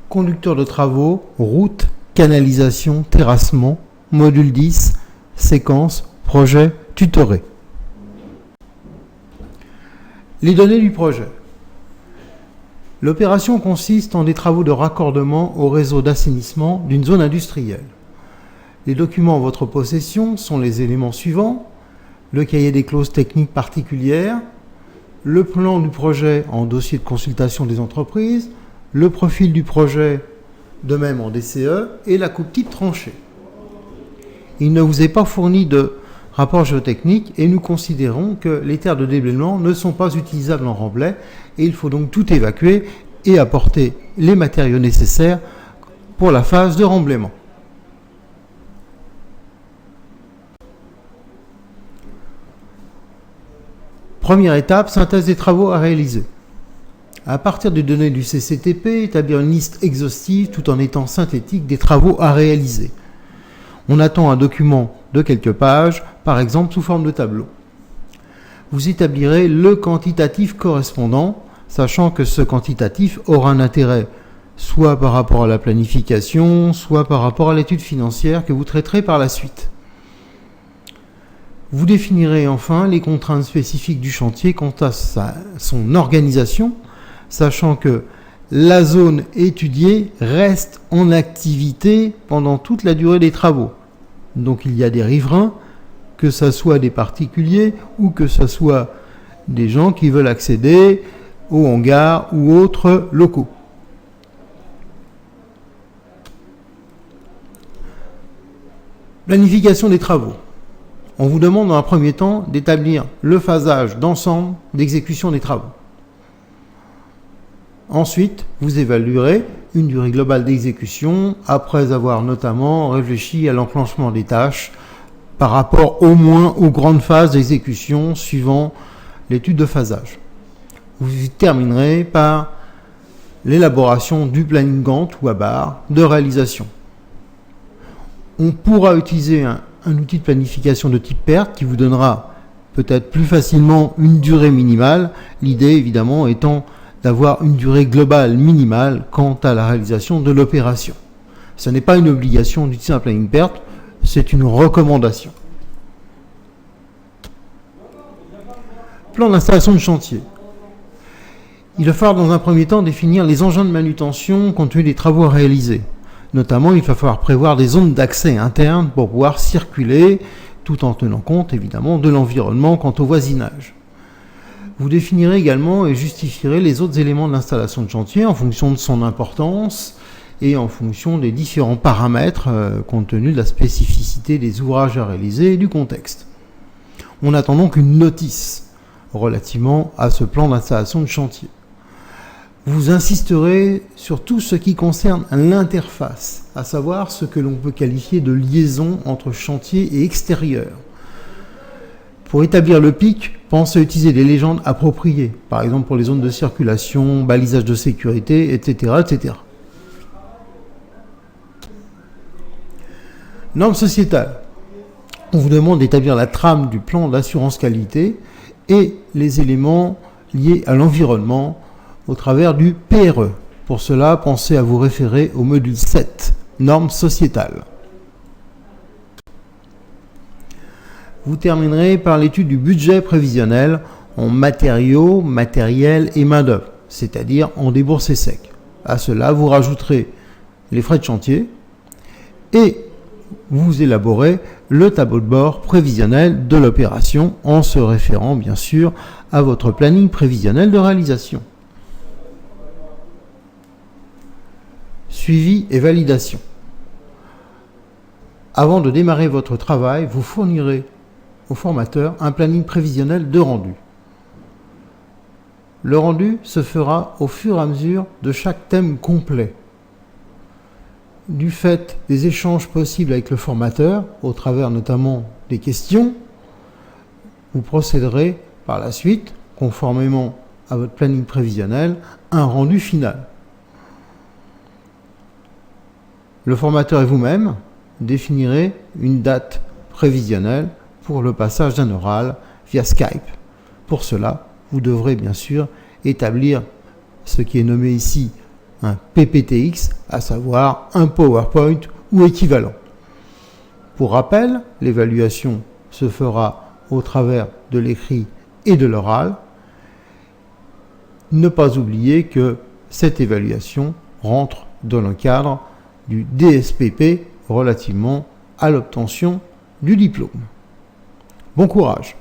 conducteur de travaux, route, canalisation, terrassement, module 10, séquence, projet, tutoré. Les données du projet. L'opération consiste en des travaux de raccordement au réseau d'assainissement d'une zone industrielle. Les documents en votre possession sont les éléments suivants: le cahier des clauses techniques particulières, le plan du projet en dossier de consultation des entreprises, le profil du projet, de même en DCE, et la coupe type tranchée. Il ne vous est pas fourni de rapport géotechnique et nous considérons que les terres de déblaiement ne sont pas utilisables en remblai et il faut donc tout évacuer et apporter les matériaux nécessaires pour la phase de remblaiement. Première étape, synthèse des travaux à réaliser. À partir des données du CCTP, établir une liste exhaustive tout en étant synthétique des travaux à réaliser. On attend un document de quelques pages, par exemple sous forme de tableau. Vous établirez le quantitatif correspondant, sachant que ce quantitatif aura un intérêt soit par rapport à la planification, soit par rapport à l'étude financière que vous traiterez par la suite. Vous définirez enfin les contraintes spécifiques du chantier quant à son organisation, sachant que la zone étudiée reste en activité pendant toute la durée des travaux. Donc il y a des riverains, que ce soit des particuliers ou que ce soit des gens qui veulent accéder aux hangars ou autres locaux. Planification des travaux. On vous demande dans un premier temps d'établir le phasage d'ensemble d'exécution des travaux. Ensuite, vous évaluerez une durée globale d'exécution après avoir notamment réfléchi à l'enclenchement des tâches par rapport au moins aux grandes phases d'exécution suivant l'étude de phasage. Vous terminerez par l'élaboration du planning Gantt ou à barre de réalisation. On pourra utiliser un outil de planification de type PERT qui vous donnera peut-être plus facilement une durée minimale, l'idée évidemment étant d'avoir une durée globale minimale quant à la réalisation de l'opération. Ce n'est pas une obligation d'utiliser un planning PERT, c'est une recommandation. Plan d'installation de chantier. Il va falloir dans un premier temps définir les engins de manutention compte tenu des travaux à réaliser. Notamment, il va falloir prévoir des zones d'accès internes pour pouvoir circuler, tout en tenant compte évidemment de l'environnement quant au voisinage. Vous définirez également et justifierez les autres éléments de l'installation de chantier en fonction de son importance et en fonction des différents paramètres compte tenu de la spécificité des ouvrages à réaliser et du contexte. On attend donc une notice relativement à ce plan d'installation de chantier. Vous insisterez sur tout ce qui concerne l'interface, à savoir ce que l'on peut qualifier de liaison entre chantier et extérieur. Pour établir le pic, pensez à utiliser des légendes appropriées, par exemple pour les zones de circulation, balisage de sécurité, etc., etc. Normes sociétales. On vous demande d'établir la trame du plan d'assurance qualité et les éléments liés à l'environnement au travers du PRE. Pour cela, pensez à vous référer au module 7, normes sociétales. Vous terminerez par l'étude du budget prévisionnel en matériaux, matériel et main-d'œuvre, c'est-à-dire en déboursé sec. À cela, vous rajouterez les frais de chantier et vous élaborez le tableau de bord prévisionnel de l'opération en se référant bien sûr à votre planning prévisionnel de réalisation. Suivi et validation. Avant de démarrer votre travail, vous fournirez au formateur un planning prévisionnel de rendu. Le rendu se fera au fur et à mesure de chaque thème complet. Du fait des échanges possibles avec le formateur, au travers notamment des questions, vous procéderez par la suite, conformément à votre planning prévisionnel, à un rendu final. Le formateur et vous-même définirez une date prévisionnelle pour le passage d'un oral via Skype. Pour cela, vous devrez bien sûr établir ce qui est nommé ici un PPTX, à savoir un PowerPoint ou équivalent. Pour rappel, l'évaluation se fera au travers de l'écrit et de l'oral. Ne pas oublier que cette évaluation rentre dans le cadre du DSPP relativement à l'obtention du diplôme. Bon courage!